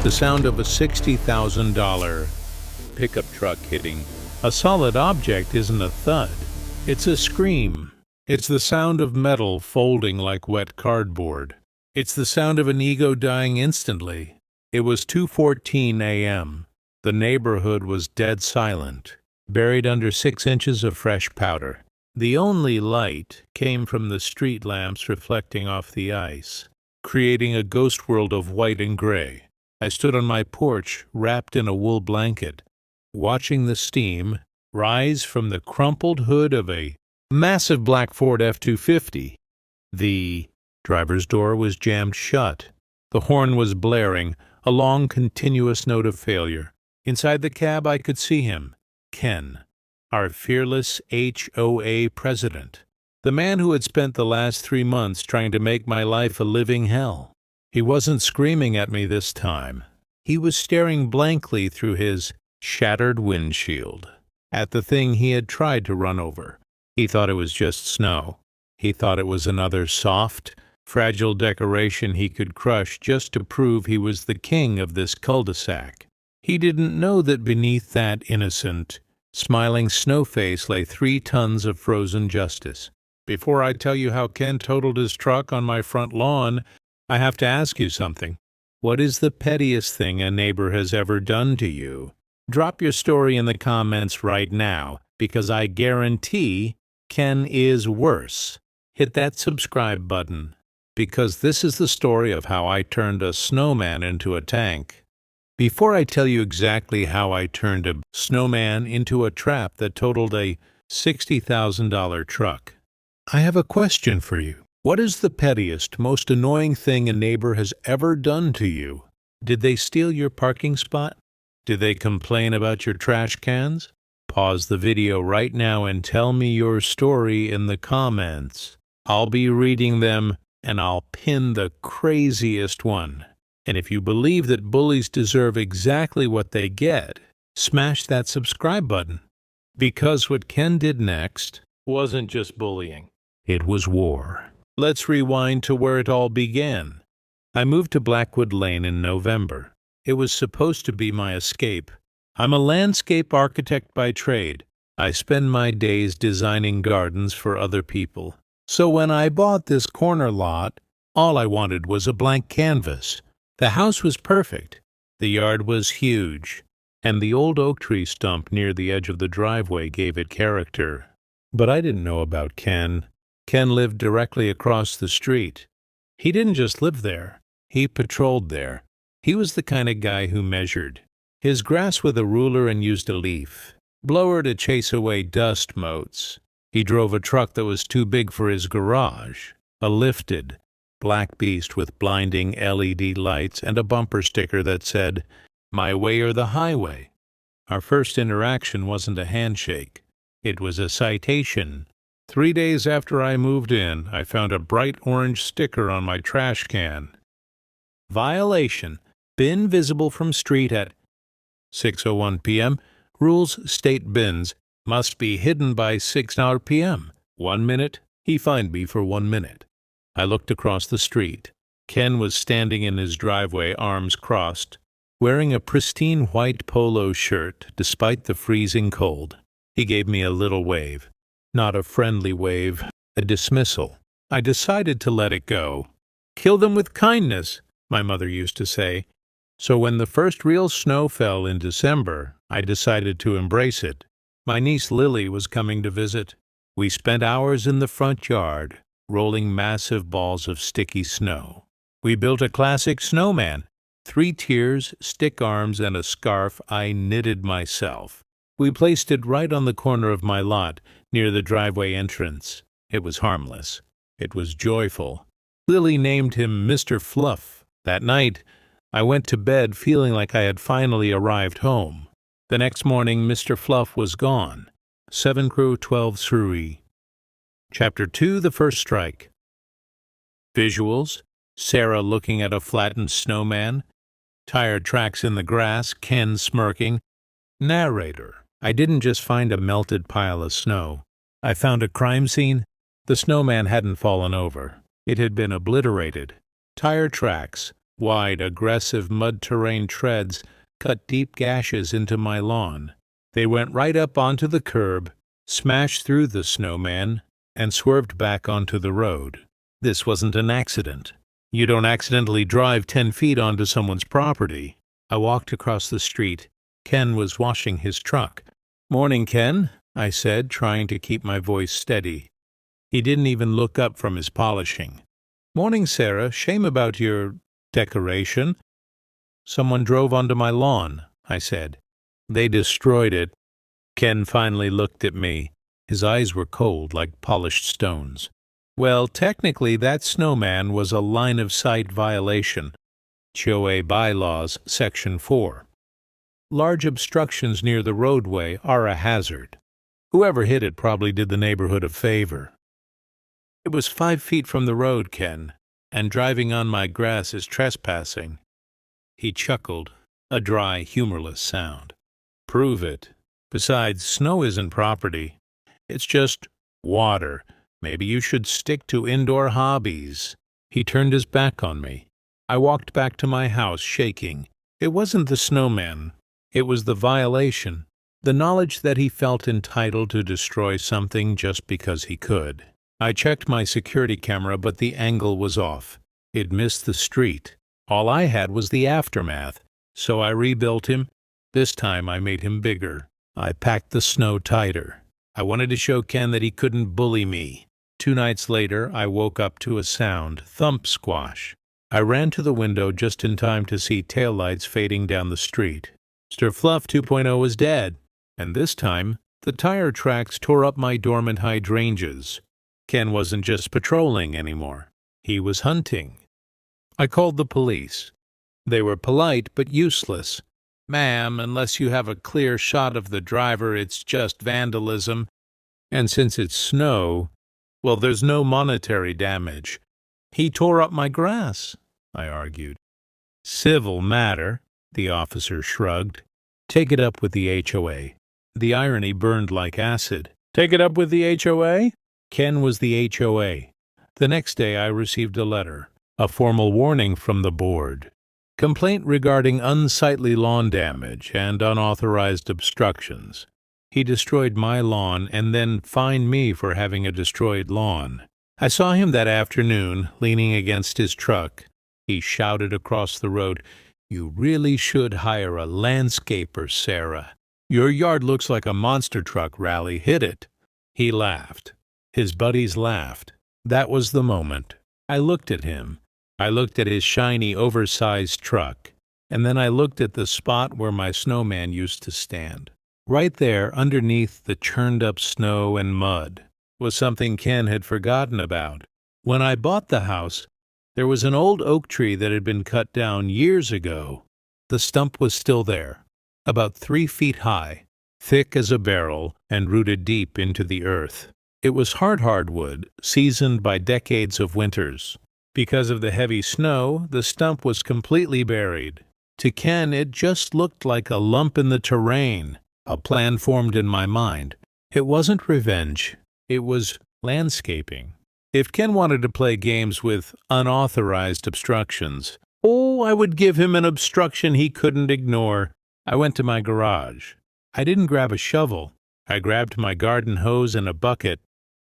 The sound of a $60,000 pickup truck hitting a solid object isn't a thud. It's a scream. It's the sound of metal folding like wet cardboard. It's the sound of an ego dying instantly. It was 2:14 a.m. The neighborhood was dead silent, buried under 6 inches of fresh powder. The only light came from the street lamps reflecting off the ice, creating a ghost world of white and gray. I stood on my porch, wrapped in a wool blanket, watching the steam rise from the crumpled hood of a massive black Ford F-250. The driver's door was jammed shut. The horn was blaring, a long, continuous note of failure. Inside the cab I could see him, Ken, our fearless HOA president, the man who had spent the last 3 months trying to make my life a living hell. He wasn't screaming at me this time. He was staring blankly through his shattered windshield at the thing he had tried to run over. He thought it was just snow. He thought it was another soft, fragile decoration he could crush just to prove he was the king of this cul-de-sac. He didn't know that beneath that innocent, smiling snow face lay 3 tons of frozen justice. Before I tell you how Ken totaled his truck on my front lawn, I have to ask you something. What is the pettiest thing a neighbor has ever done to you? Drop your story in the comments right now, because I guarantee Ken is worse. Hit that subscribe button, because this is the story of how I turned a snowman into a tank. Before I tell you exactly how I turned a snowman into a trap that totaled a $60,000 truck, I have a question for you. What is the pettiest, most annoying thing a neighbor has ever done to you? Did they steal your parking spot? Did they complain about your trash cans? Pause the video right now and tell me your story in the comments. I'll be reading them, and I'll pin the craziest one. And if you believe that bullies deserve exactly what they get, smash that subscribe button. Because what Ken did next wasn't just bullying. It was war. Let's rewind to where it all began. I moved to Blackwood Lane in November. It was supposed to be my escape. I'm a landscape architect by trade. I spend my days designing gardens for other people. So when I bought this corner lot, all I wanted was a blank canvas. The house was perfect. The yard was huge, and the old oak tree stump near the edge of the driveway gave it character. But I didn't know about Ken. Ken lived directly across the street. He didn't just live there. He patrolled there. He was the kind of guy who measured his grass with a ruler and used a leaf blower to chase away dust motes. He drove a truck that was too big for his garage, a lifted black beast with blinding LED lights and a bumper sticker that said, "My way or the highway." Our first interaction wasn't a handshake. It was a citation. 3 days after I moved in, I found a bright orange sticker on my trash can. Violation. Bin visible from street at 6:01 p.m. Rules state bins must be hidden by 6 p.m. 1 minute. He fined me for 1 minute. I looked across the street. Ken was standing in his driveway, arms crossed, wearing a pristine white polo shirt despite the freezing cold. He gave me a little wave. Not a friendly wave, a dismissal. I decided to let it go. Kill them with kindness, my mother used to say. So when the first real snow fell in December, I decided to embrace it. My niece Lily was coming to visit. We spent hours in the front yard, rolling massive balls of sticky snow. We built a classic snowman, 3 tiers, stick arms, and a scarf I knitted myself. We placed it right on the corner of my lot, near the driveway entrance. It was harmless. It was joyful. Lily named him Mr. Fluff. That night, I went to bed feeling like I had finally arrived home. The next morning, Mr. Fluff was gone. 7 Crew 12 Surrey. Chapter 2, The First Strike. Visuals: Sarah looking at a flattened snowman. Tire tracks in the grass, Ken smirking. Narrator: I didn't just find a melted pile of snow. I found a crime scene. The snowman hadn't fallen over. It had been obliterated. Tire tracks, Wide, aggressive mud terrain treads cut deep gashes into my lawn. They went right up onto the curb, smashed through the Snowman, and swerved back onto the road. This wasn't an accident. You don't accidentally drive 10 feet onto someone's property. I walked across the street. Ken was washing his truck. "Morning, Ken," I said, trying to keep my voice steady. He didn't even look up from his polishing. "Morning, Sarah. Shame about your decoration." "Someone drove onto my lawn," I said. "They destroyed it." Ken finally looked at me. His eyes were cold like polished stones. "Well, technically that Snowman was a line-of-sight violation. HOA Bylaws, Section 4. Large obstructions near the roadway are a hazard. Whoever hit it probably did the neighborhood a favor." "It was 5 feet from the road, Ken, and driving on my grass is trespassing." He chuckled, a dry, humorless sound. "Prove it. Besides, snow isn't property. It's just water. Maybe you should stick to indoor hobbies." He turned his back on me. I walked back to my house, shaking. It wasn't the Snowman. It was the violation, the knowledge that he felt entitled to destroy something just because he could. I checked my security camera, but the angle was off. It missed the street. All I had was the aftermath, so I rebuilt him. This time I made him bigger. I packed the snow tighter. I wanted to show Ken that he couldn't bully me. 2 nights later, I woke up to a sound, thump squash. I ran to the window just in time to see taillights fading down the street. Mr. Fluff 2.0 was dead, and this time, the tire tracks tore up my dormant hydrangeas. Ken wasn't just patrolling anymore. He was hunting. I called the police. They were polite but useless. "Ma'am, unless you have a clear shot of the driver, it's just vandalism. And since it's snow, well, there's no monetary damage." "He tore up my grass," I argued. "Civil matter," the officer shrugged. "Take it up with the HOA." The irony burned like acid. "Take it up with the HOA?" Ken was the HOA. The next day I received a letter, a formal warning from the board. Complaint regarding unsightly lawn damage and unauthorized obstructions. He destroyed my lawn and then fined me for having a destroyed lawn. I saw him that afternoon, leaning against his truck. He shouted across the road, "You really should hire a landscaper, Sarah. Your yard looks like a monster truck rally. Hit it." He laughed. His buddies laughed. That was the moment. I looked at him. I looked at his shiny, oversized truck. And then I looked at the spot where my Snowman used to stand. Right there, underneath the churned-up snow and mud, was something Ken had forgotten about. When I bought the house, there was an old oak tree that had been cut down years ago. The stump was still there, about 3 feet high, thick as a barrel, and rooted deep into the earth. It was hardwood, seasoned by decades of winters. Because of the heavy snow, the stump was completely buried. To Ken, it just looked like a lump in the terrain. A plan formed in my mind. It wasn't revenge. It was landscaping. If Ken wanted to play games with unauthorized obstructions, I would give him an obstruction he couldn't ignore. I went to my garage. I didn't grab a shovel. I grabbed my garden hose and a bucket.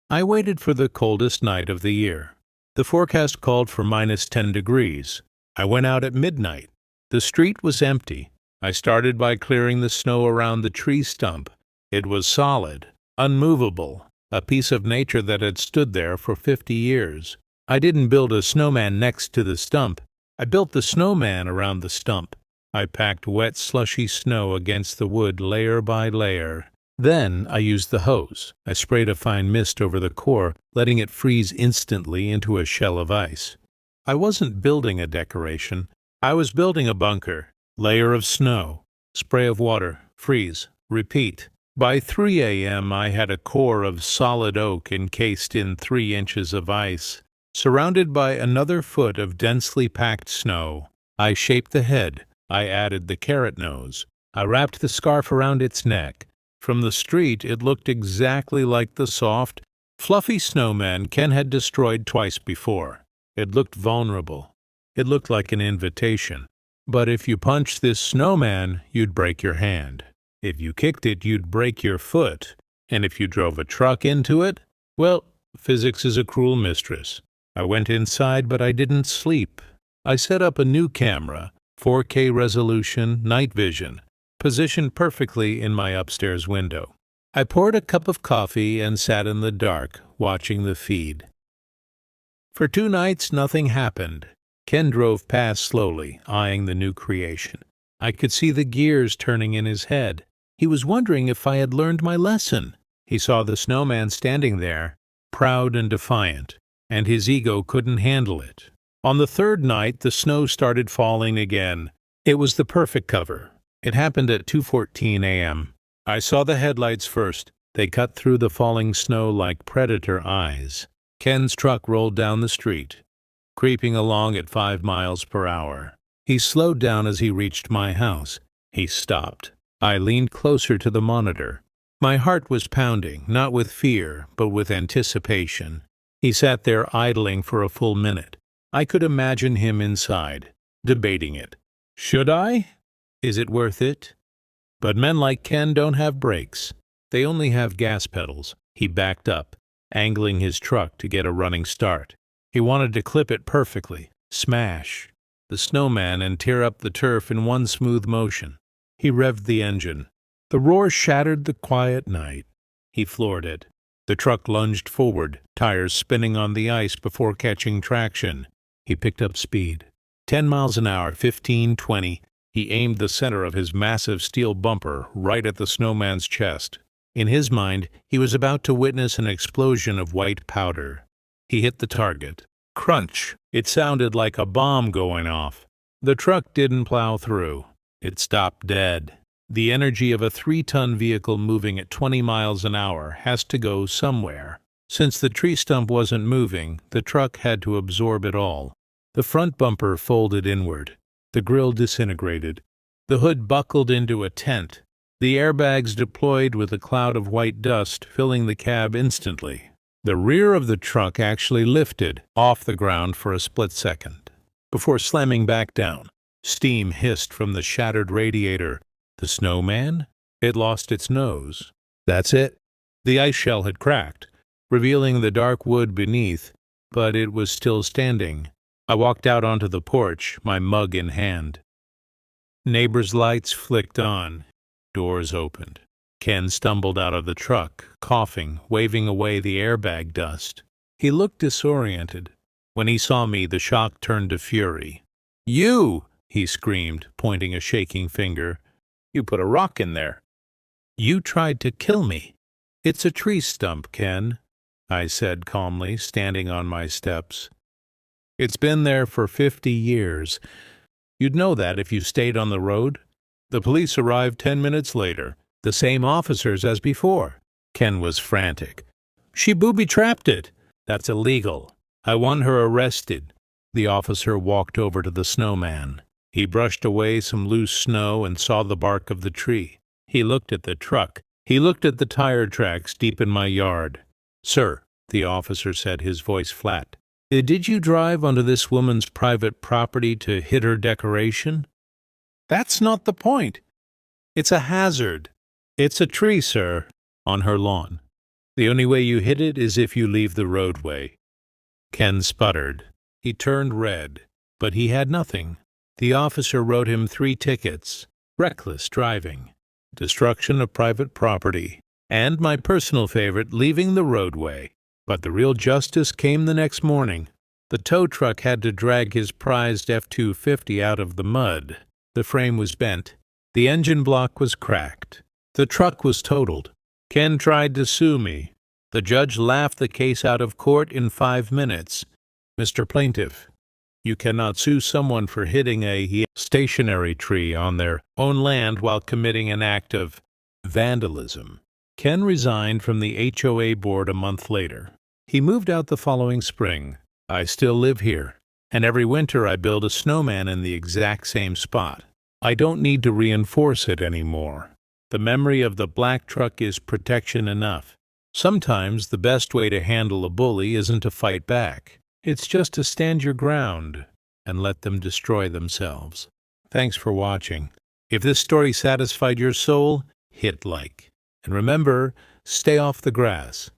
I waited for the coldest night of the year. The forecast called for -10 degrees. I went out at midnight. The street was empty. I started by clearing the snow around the tree stump. It was solid, unmovable, a piece of nature that had stood there for 50 years. I didn't build a snowman next to the stump. I built the snowman around the stump. I packed wet, slushy snow against the wood layer by layer. Then I used the hose. I sprayed a fine mist over the core, letting it freeze instantly into a shell of ice. I wasn't building a decoration. I was building a bunker. Layer of snow, spray of water, freeze, repeat. By 3 a.m. I had a core of solid oak encased in 3 inches of ice, surrounded by another foot of densely packed snow. I shaped the head. I added the carrot nose. I wrapped the scarf around its neck. From the street, it looked exactly like the soft, fluffy snowman Ken had destroyed twice before. It looked vulnerable. It looked like an invitation. But if you punched this snowman, you'd break your hand. If you kicked it, you'd break your foot. And if you drove a truck into it, well, physics is a cruel mistress. I went inside, but I didn't sleep. I set up a new camera, 4K resolution, night vision, positioned perfectly in my upstairs window. I poured a cup of coffee and sat in the dark, watching the feed. For 2 nights, nothing happened. Ken drove past slowly, eyeing the new creation. I could see the gears turning in his head. He was wondering if I had learned my lesson. He saw the snowman standing there, proud and defiant, and his ego couldn't handle it. On the 3rd night, the snow started falling again. It was the perfect cover. It happened at 2:14 a.m. I saw the headlights first. They cut through the falling snow like predator eyes. Ken's truck rolled down the street, creeping along at 5 miles per hour. He slowed down as he reached my house. He stopped. I leaned closer to the monitor. My heart was pounding, not with fear, but with anticipation. He sat there idling for a full minute. I could imagine him inside, debating it. Should I? Is it worth it? But men like Ken don't have brakes. They only have gas pedals. He backed up, angling his truck to get a running start. He wanted to clip it perfectly, smash the snowman and tear up the turf in one smooth motion. He revved the engine. The roar shattered the quiet night. He floored it. The truck lunged forward, tires spinning on the ice before catching traction. He picked up speed. 10 miles an hour, 15, 20. He aimed the center of his massive steel bumper right at the snowman's chest. In his mind, he was about to witness an explosion of white powder. He hit the target. Crunch! It sounded like a bomb going off. The truck didn't plow through. It stopped dead. The energy of a 3-ton vehicle moving at 20 miles an hour has to go somewhere. Since the tree stump wasn't moving, the truck had to absorb it all. The front bumper folded inward. The grille disintegrated. The hood buckled into a tent. The airbags deployed with a cloud of white dust filling the cab instantly. The rear of the truck actually lifted off the ground for a split second, before slamming back down. Steam hissed from the shattered radiator. The snowman? It lost its nose. That's it. The ice shell had cracked, revealing the dark wood beneath, but it was still standing. I walked out onto the porch, my mug in hand. Neighbors' lights flicked on. Doors opened. Ken stumbled out of the truck, coughing, waving away the airbag dust. He looked disoriented. When he saw me, the shock turned to fury. "You!" he screamed, pointing a shaking finger. "You put a rock in there." "You tried to kill me." "It's a tree stump, Ken," I said calmly, standing on my steps. "It's been there for 50 years. You'd know that if you stayed on the road." The police arrived 10 minutes later, the same officers as before. Ken was frantic. "She booby-trapped it." "That's illegal. I want her arrested." The officer walked over to the snowman. He brushed away some loose snow and saw the bark of the tree. He looked at the truck. He looked at the tire tracks deep in my yard. "Sir," the officer said, his voice flat, "did you drive onto this woman's private property to hit her decoration?" "That's not the point. It's a hazard." "It's a tree, sir, on her lawn. The only way you hit it is if you leave the roadway." Ken sputtered. He turned red, but he had nothing. The officer wrote him 3 tickets: reckless driving, destruction of private property, and my personal favorite, leaving the roadway. But the real justice came the next morning. The tow truck had to drag his prized F-250 out of the mud. The frame was bent. The engine block was cracked. The truck was totaled. Ken tried to sue me. The judge laughed the case out of court in 5 minutes. "Mr. Plaintiff, you cannot sue someone for hitting a stationary tree on their own land while committing an act of vandalism." Ken resigned from the HOA board a month later. He moved out the following spring. I still live here, and every winter I build a snowman in the exact same spot. I don't need to reinforce it anymore. The memory of the black truck is protection enough. Sometimes the best way to handle a bully isn't to fight back. It's just to stand your ground. and let them destroy themselves. Thanks for watching. If this story satisfied your soul, hit like. And remember, stay off the grass.